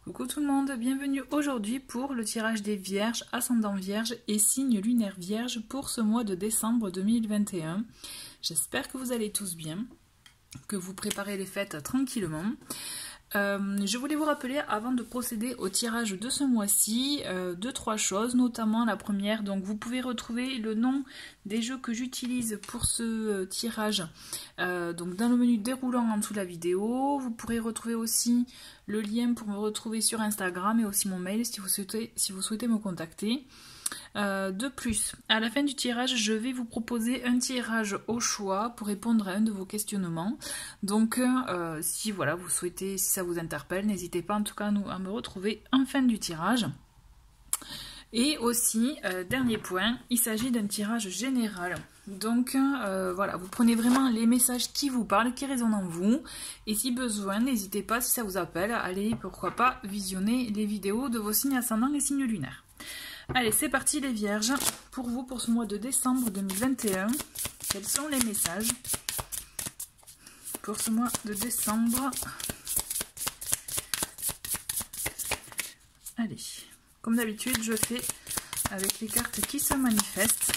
Coucou tout le monde, bienvenue aujourd'hui pour le tirage des Vierges, ascendant Vierge et signe lunaire Vierge pour ce mois de décembre 2021. J'espère que vous allez tous bien, que vous préparez les fêtes tranquillement. Je voulais vous rappeler, avant de procéder au tirage de ce mois-ci, 2-3 choses, notamment la première. Donc vous pouvez retrouver le nom des jeux que j'utilise pour ce tirage donc dans le menu déroulant en dessous de la vidéo. Vous pourrez retrouver aussi le lien pour me retrouver sur Instagram et aussi mon mail si vous souhaitez me contacter. De plus, à la fin du tirage, je vais vous proposer un tirage au choix pour répondre à un de vos questionnements. Donc, si voilà, vous souhaitez, si ça vous interpelle, n'hésitez pas en tout cas à me retrouver en fin du tirage. Et aussi, dernier point, il s'agit d'un tirage général. Donc voilà, vous prenez vraiment les messages qui vous parlent, qui résonnent en vous. Et si besoin, n'hésitez pas, si ça vous appelle, à aller, pourquoi pas, visionner les vidéos de vos signes ascendants et signes lunaires. Allez, c'est parti les Vierges, pour vous, pour ce mois de décembre 2021. Quels sont les messages pour ce mois de décembre? Allez, comme d'habitude, je fais avec les cartes qui se manifestent.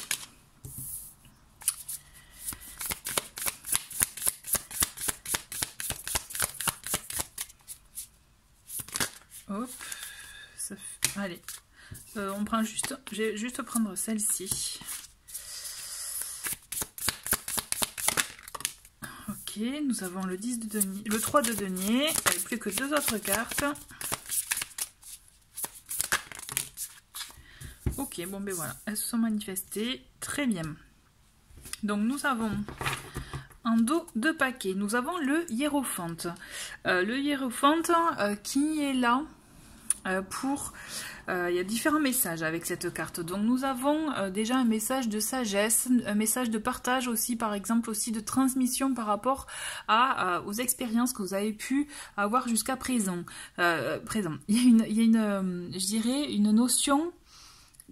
Hop, ça fait... allez. On prend juste, je vais juste prendre celle-ci. Ok, nous avons le 10 de denier, le 3 de denier, avec plus que 2 autres cartes. Ok, bon ben voilà, elles se sont manifestées, très bien. Donc nous avons en dos de paquets, nous avons le hiérophante. Le hiérophante qui est là pour... il y a différents messages avec cette carte. Donc nous avons déjà un message de sagesse, un message de partage aussi, par exemple aussi de transmission par rapport aux expériences que vous avez pu avoir jusqu'à présent. Il y a une, je dirais, une notion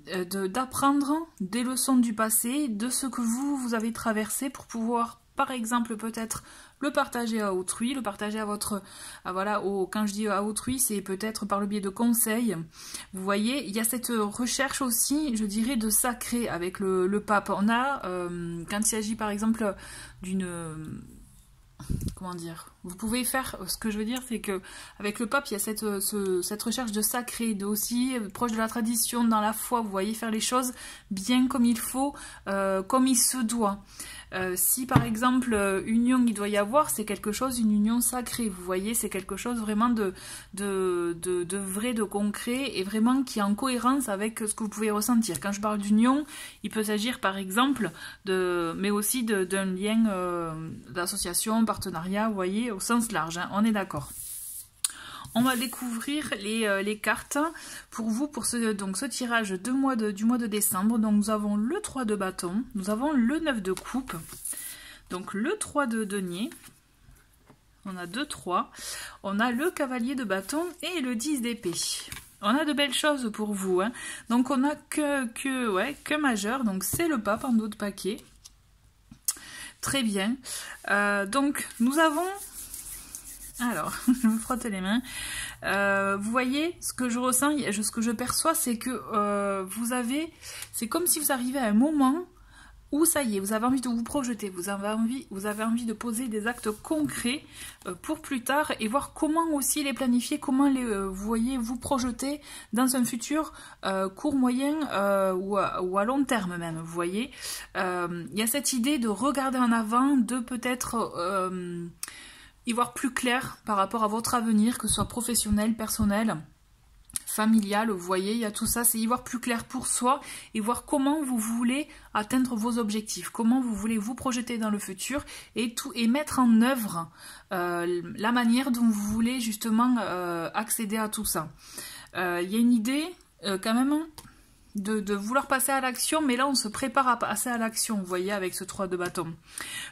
d'apprendre des leçons du passé, de ce que vous avez traversé pour pouvoir, par exemple, peut-être le partager à autrui, le partager à votre... voilà, quand je dis à autrui, c'est peut-être par le biais de conseils. Vous voyez, il y a cette recherche aussi, je dirais, de sacré avec le pape. On a, quand il s'agit par exemple d'une... comment dire, vous pouvez faire, ce que je veux dire, c'est que avec le pape, il y a cette recherche de sacré, de aussi proche de la tradition, dans la foi, vous voyez, faire les choses bien comme il faut, comme il se doit. Si par exemple union il doit y avoir, c'est quelque chose, une union sacrée, vous voyez, c'est quelque chose vraiment de vrai, de concret et vraiment qui est en cohérence avec ce que vous pouvez ressentir. Quand je parle d'union, il peut s'agir par exemple mais aussi d'un lien d'association, partenariat, vous voyez, au sens large, hein, on est d'accord. On va découvrir les cartes pour vous, pour ce tirage du mois de décembre. Donc nous avons le 3 de bâton, nous avons le 9 de coupe, donc le 3 de denier, on a 2-3, on a le cavalier de bâton et le 10 d'épée. On a de belles choses pour vous, hein. Donc on a que majeur, donc c'est le pape en dos de paquet. Très bien. Donc nous avons... Alors, je me frotte les mains. Vous voyez, ce que je ressens, ce que je perçois, c'est que c'est comme si vous arrivez à un moment où ça y est, vous avez envie de vous projeter, vous avez envie de poser des actes concrets pour plus tard et voir comment aussi les planifier, comment vous voyez vous projeter dans un futur court, moyen ou à long terme même, vous voyez. Il y a cette idée de regarder en avant, de peut-être... y voir plus clair par rapport à votre avenir, que ce soit professionnel, personnel, familial, vous voyez, il y a tout ça, c'est y voir plus clair pour soi et voir comment vous voulez atteindre vos objectifs, comment vous voulez vous projeter dans le futur et mettre en œuvre la manière dont vous voulez justement accéder à tout ça. Il y a une idée quand même... De vouloir passer à l'action, mais là on se prépare à passer à l'action, vous voyez, avec ce 3 de bâton.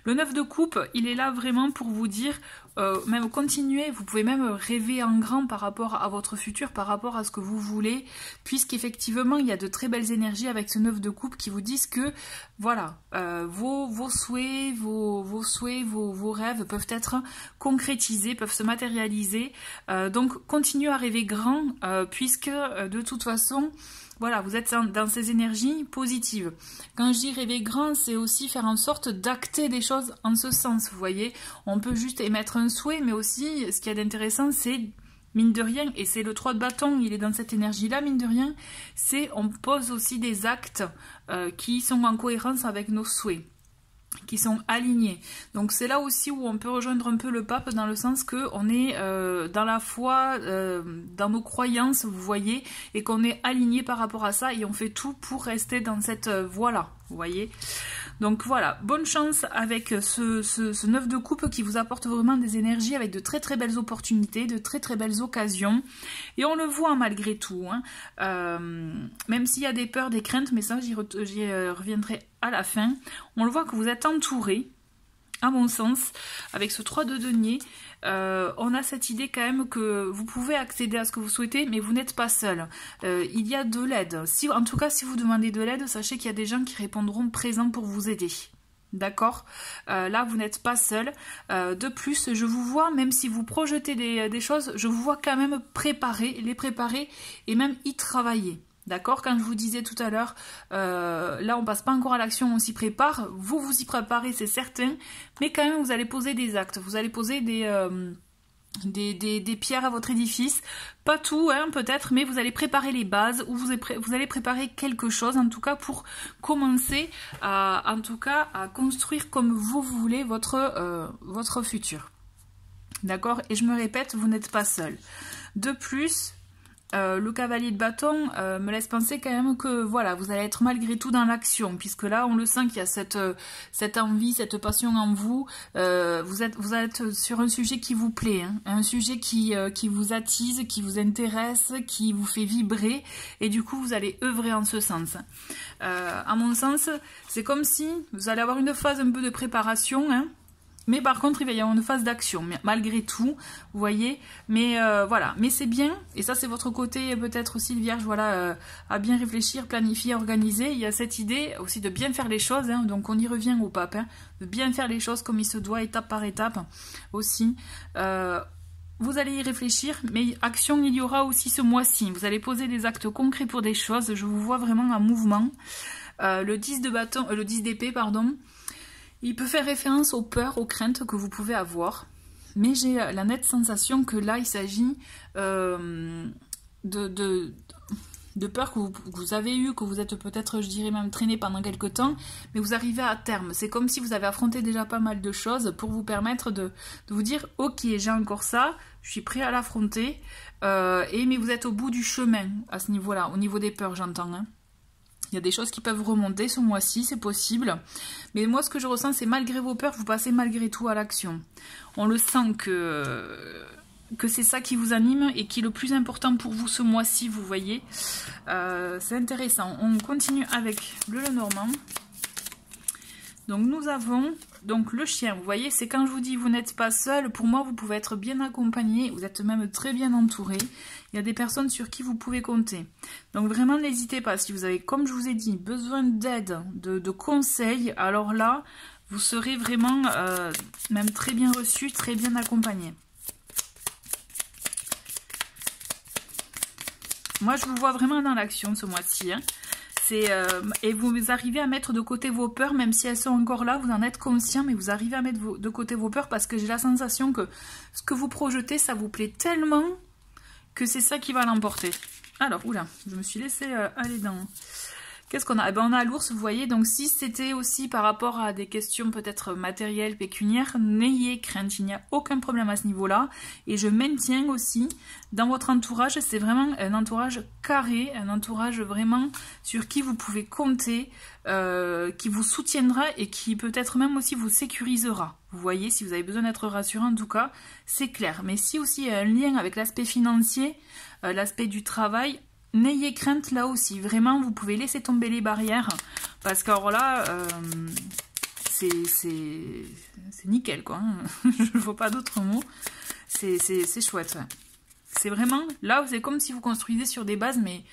Le 9 de coupe, il est là vraiment pour vous dire, même continuer, vous pouvez même rêver en grand par rapport à votre futur, par rapport à ce que vous voulez, puisqu'effectivement il y a de très belles énergies avec ce 9 de coupe qui vous disent que voilà, vos souhaits, vos rêves peuvent être concrétisés, peuvent se matérialiser, donc continuez à rêver grand, puisque de toute façon, voilà, vous êtes dans ces énergies positives. Quand je dis rêver grand, c'est aussi faire en sorte d'acter des choses en ce sens, vous voyez. On peut juste émettre un souhait, mais aussi, ce qu'il y a d'intéressant, c'est, mine de rien, et c'est le 3 de bâton, il est dans cette énergie-là, mine de rien, c'est on pose aussi des actes qui sont en cohérence avec nos souhaits, qui sont alignés. Donc c'est là aussi où on peut rejoindre un peu le pape, dans le sens que on est dans la foi, dans nos croyances, vous voyez, et qu'on est aligné par rapport à ça, et on fait tout pour rester dans cette voie-là, vous voyez. Donc voilà, bonne chance avec ce 9 de coupe qui vous apporte vraiment des énergies avec de très très belles opportunités, de très très belles occasions. Et on le voit malgré tout, hein. Même s'il y a des peurs, des craintes, mais ça j'y reviendrai à la fin. On le voit que vous êtes entouré, à mon sens, avec ce 3 de denier. On a cette idée quand même que vous pouvez accéder à ce que vous souhaitez, mais vous n'êtes pas seul. Il y a de l'aide. En tout cas, si vous demandez de l'aide, sachez qu'il y a des gens qui répondront présents pour vous aider. D'accord, là, vous n'êtes pas seul. De plus, je vous vois, même si vous projetez des choses, je vous vois quand même les préparer et même y travailler. D'accord, quand je vous disais tout à l'heure, là on passe pas encore à l'action, on s'y prépare, vous y préparez, c'est certain, mais quand même vous allez poser des actes, vous allez poser des pierres à votre édifice, pas tout hein, peut-être, mais vous allez préparer les bases, ou vous allez préparer quelque chose en tout cas pour commencer à construire comme vous voulez votre futur. D'accord, et je me répète, vous n'êtes pas seul. De plus, le cavalier de bâton me laisse penser quand même que voilà, vous allez être malgré tout dans l'action, puisque là on le sent qu'il y a cette envie, cette passion en vous. Vous êtes sur un sujet qui vous plaît, hein, un sujet qui vous attise, qui vous intéresse, qui vous fait vibrer, et du coup vous allez œuvrer en ce sens. À mon sens, c'est comme si vous allez avoir une phase un peu de préparation, hein. Mais par contre, il va y avoir une phase d'action, malgré tout, vous voyez. Mais voilà, mais c'est bien, et ça c'est votre côté peut-être aussi le Vierge, voilà, à bien réfléchir, planifier, organiser. Il y a cette idée aussi de bien faire les choses, hein, donc on y revient au pape, hein, de bien faire les choses comme il se doit, étape par étape aussi. Vous allez y réfléchir, mais action il y aura aussi ce mois-ci. Vous allez poser des actes concrets pour des choses, je vous vois vraiment en mouvement. Le 10 d'épée, pardon. Il peut faire référence aux peurs, aux craintes que vous pouvez avoir, mais j'ai la nette sensation que là, il s'agit de peurs que vous avez eues, que vous êtes peut-être, je dirais même, traîné pendant quelques temps, mais vous arrivez à terme. C'est comme si vous avez affronté déjà pas mal de choses pour vous permettre de vous dire « Ok, j'ai encore ça, je suis prêt à l'affronter. » Mais vous êtes au bout du chemin à ce niveau-là, au niveau des peurs, j'entends, hein. Il y a des choses qui peuvent remonter ce mois-ci, c'est possible. Mais moi, ce que je ressens, c'est malgré vos peurs, vous passez malgré tout à l'action. On le sent que c'est ça qui vous anime et qui est le plus important pour vous ce mois-ci, vous voyez. C'est intéressant. On continue avec le Lenormand. Donc nous avons donc le chien, vous voyez, c'est quand je vous dis vous n'êtes pas seul, pour moi vous pouvez être bien accompagné, vous êtes même très bien entouré, il y a des personnes sur qui vous pouvez compter. Donc vraiment n'hésitez pas, si vous avez, comme je vous ai dit, besoin d'aide, de conseils, alors là, vous serez vraiment même très bien reçu, très bien accompagné. Moi je vous vois vraiment dans l'action ce mois-ci, hein. Et vous arrivez à mettre de côté vos peurs, même si elles sont encore là, vous en êtes conscient, mais vous arrivez à mettre de côté vos peurs parce que j'ai la sensation que ce que vous projetez, ça vous plaît tellement que c'est ça qui va l'emporter. Alors, oula, je me suis laissée aller dans... Qu'est-ce qu'on a? Eh ben, on a l'ours, vous voyez, donc si c'était aussi par rapport à des questions peut-être matérielles, pécuniaires, n'ayez crainte, il n'y a aucun problème à ce niveau-là. Et je maintiens aussi, dans votre entourage, c'est vraiment un entourage carré, un entourage vraiment sur qui vous pouvez compter, qui vous soutiendra et qui peut-être même aussi vous sécurisera. Vous voyez, si vous avez besoin d'être rassurant, en tout cas, c'est clair. Mais si aussi il y a un lien avec l'aspect financier, l'aspect du travail, n'ayez crainte là aussi, vraiment vous pouvez laisser tomber les barrières parce que alors là c'est nickel, quoi. Hein. Je ne vois pas d'autres mots. C'est chouette, ouais. C'est vraiment, là, c'est comme si vous construisez sur des bases, mais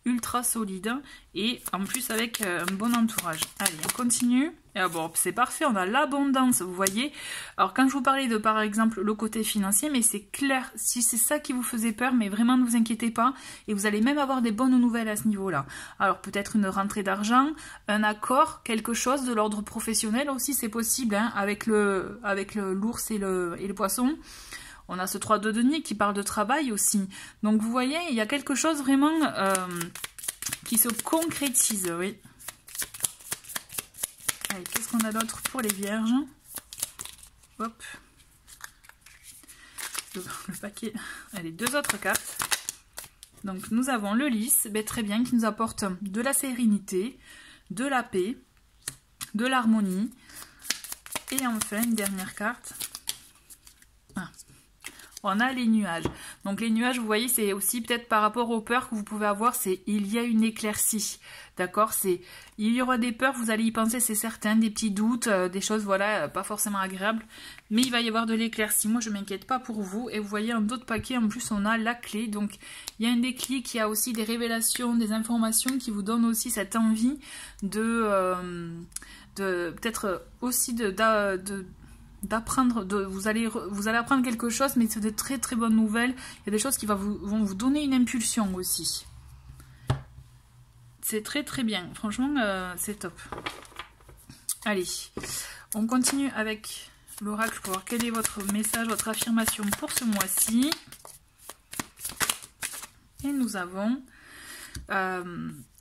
ultra solides. Et en plus, avec un bon entourage. Allez, on continue. Et bon, c'est parfait, on a l'abondance, vous voyez. Alors, quand je vous parlais de, par exemple, le côté financier, mais c'est clair, si c'est ça qui vous faisait peur, mais vraiment, ne vous inquiétez pas. Et vous allez même avoir des bonnes nouvelles à ce niveau-là. Alors, peut-être une rentrée d'argent, un accord, quelque chose de l'ordre professionnel aussi, c'est possible, hein, avec l'ours et le poisson. On a ce 3 de denier qui parle de travail aussi. Donc, vous voyez, il y a quelque chose vraiment qui se concrétise, oui. Allez, qu'est-ce qu'on a d'autre pour les vierges? Hop. Le paquet. Allez, 2 autres cartes. Donc, nous avons le lys, très bien, qui nous apporte de la sérénité, de la paix, de l'harmonie. Et enfin, une dernière carte. On a les nuages. Donc les nuages, vous voyez, c'est aussi peut-être par rapport aux peurs que vous pouvez avoir, c'est il y a une éclaircie. D'accord, il y aura des peurs, vous allez y penser, c'est certain, des petits doutes, des choses, voilà, pas forcément agréables. Mais il va y avoir de l'éclaircie. Moi, je ne m'inquiète pas pour vous. Et vous voyez, en d'autres paquets, en plus, on a la clé. Donc, il y a un déclic, il y a aussi des révélations, des informations qui vous donnent aussi cette envie de peut-être aussi d'apprendre, vous allez apprendre quelque chose, mais c'est de très très bonnes nouvelles. Il y a des choses qui vont vous donner une impulsion aussi. C'est très très bien, franchement c'est top. Allez, on continue avec l'oracle pour voir quel est votre message, votre affirmation pour ce mois-ci. Et nous avons...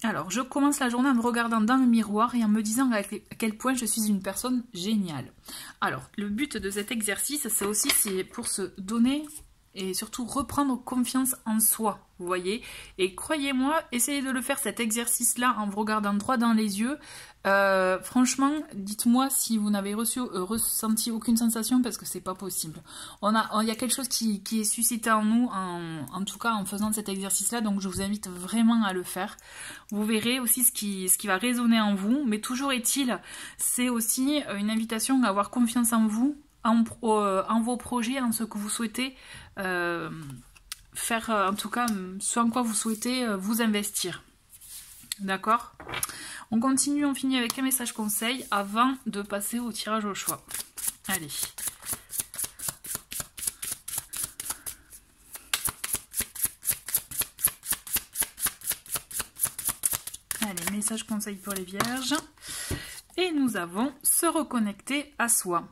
alors, je commence la journée en me regardant dans le miroir et en me disant à quel point je suis une personne géniale. Alors, le but de cet exercice, c'est pour se donner et surtout reprendre confiance en soi, vous voyez. Et croyez-moi, essayez de le faire cet exercice-là en vous regardant droit dans les yeux. Franchement, dites-moi si vous n'avez ressenti aucune sensation parce que c'est pas possible. Il y a quelque chose qui est suscité en nous, en tout cas en faisant cet exercice-là, donc je vous invite vraiment à le faire. Vous verrez aussi ce qui va résonner en vous, mais toujours est-il, c'est aussi une invitation à avoir confiance en vous, en vos projets, en ce que vous souhaitez faire, en tout cas, ce en quoi vous souhaitez vous investir. D'accord ? On continue, on finit avec un message conseil avant de passer au tirage au choix. Allez. Allez, message conseil pour les vierges. Et nous avons se reconnecter à soi.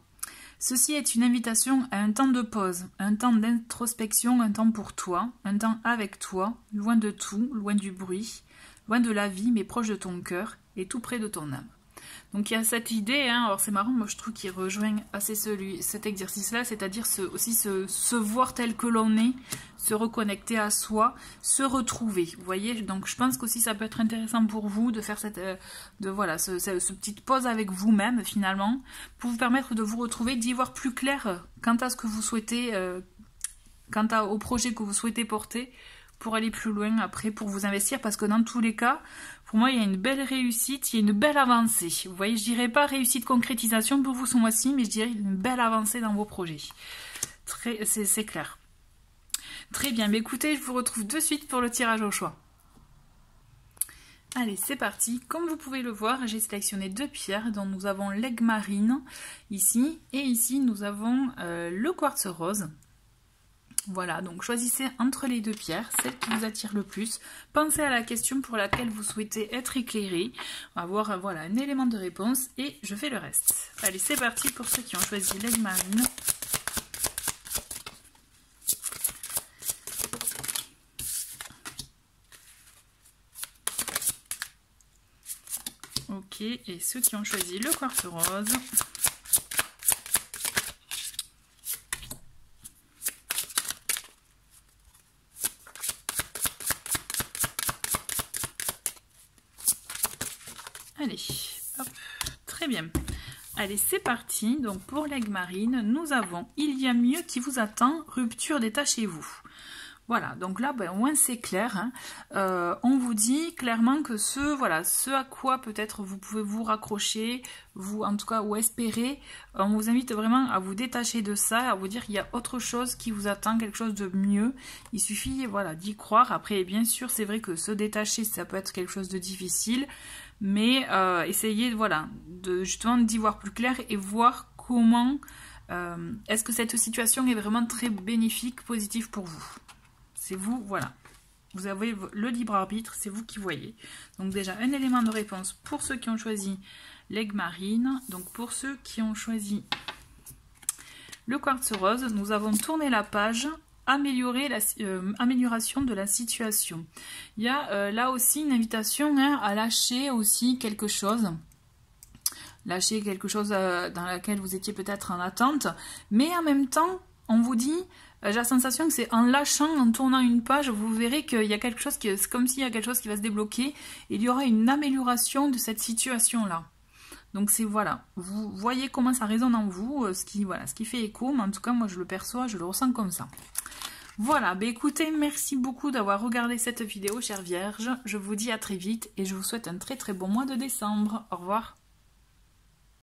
Ceci est une invitation à un temps de pause, un temps d'introspection, un temps pour toi, un temps avec toi, loin de tout, loin du bruit, loin de la vie, mais proche de ton cœur et tout près de ton âme. Donc il y a cette idée, hein, alors c'est marrant, moi je trouve qu'il rejoint assez cet exercice-là, c'est-à-dire aussi se voir tel que l'on est, se reconnecter à soi, se retrouver. Vous voyez, donc je pense qu'aussi ça peut être intéressant pour vous de faire cette petite pause avec vous-même finalement, pour vous permettre de vous retrouver, d'y voir plus clair quant à ce que vous souhaitez, au projet que vous souhaitez porter, pour aller plus loin après, pour vous investir, parce que dans tous les cas, pour moi, il y a une belle réussite, il y a une belle avancée. Vous voyez, je dirais pas réussite concrétisation pour vous ce mois-ci, mais je dirais une belle avancée dans vos projets. C'est clair. Très bien, mais écoutez, je vous retrouve de suite pour le tirage au choix. Allez, c'est parti. Comme vous pouvez le voir, j'ai sélectionné 2 pierres, dont nous avons l'aigle marine, ici, et ici, nous avons le quartz rose. Voilà, donc choisissez entre les 2 pierres, celle qui vous attire le plus. Pensez à la question pour laquelle vous souhaitez être éclairé. On va voir voilà, un élément de réponse et je fais le reste. Allez, c'est parti pour ceux qui ont choisi l'aigle marine. Ok, et ceux qui ont choisi le quartz rose. Allez, hop, très bien. Allez, c'est parti. Donc pour l'aigle marine, nous avons « Il y a mieux qui vous attend, rupture d'état chez vous ». Voilà, donc là, ben, au moins c'est clair. Hein. On vous dit clairement que ce à quoi peut-être vous pouvez vous raccrocher, vous en tout cas, ou espérer, on vous invite vraiment à vous détacher de ça, à vous dire qu'il y a autre chose qui vous attend, quelque chose de mieux. Il suffit, voilà, d'y croire. Après, bien sûr, c'est vrai que se détacher, ça peut être quelque chose de difficile, mais essayez, voilà, justement d'y voir plus clair et voir comment est-ce que cette situation est vraiment très bénéfique, positive pour vous. C'est vous, voilà. Vous avez le libre arbitre, c'est vous qui voyez. Donc déjà, un élément de réponse pour ceux qui ont choisi l'aigle marine. Donc pour ceux qui ont choisi le quartz rose, nous avons tourné la page, amélioration de la situation. Il y a là aussi une invitation hein, à lâcher aussi quelque chose. Lâcher quelque chose dans laquelle vous étiez peut-être en attente. Mais en même temps, on vous dit... J'ai la sensation que c'est en lâchant, en tournant une page, vous verrez qu'il y a quelque chose qui... C'est comme s'il y a quelque chose qui va se débloquer. Et il y aura une amélioration de cette situation-là. Donc c'est voilà. Vous voyez comment ça résonne en vous, ce qui fait écho. Mais en tout cas, moi je le perçois, je le ressens comme ça. Voilà, bah écoutez, merci beaucoup d'avoir regardé cette vidéo, chère Vierge. Je vous dis à très vite et je vous souhaite un très très bon mois de décembre. Au revoir.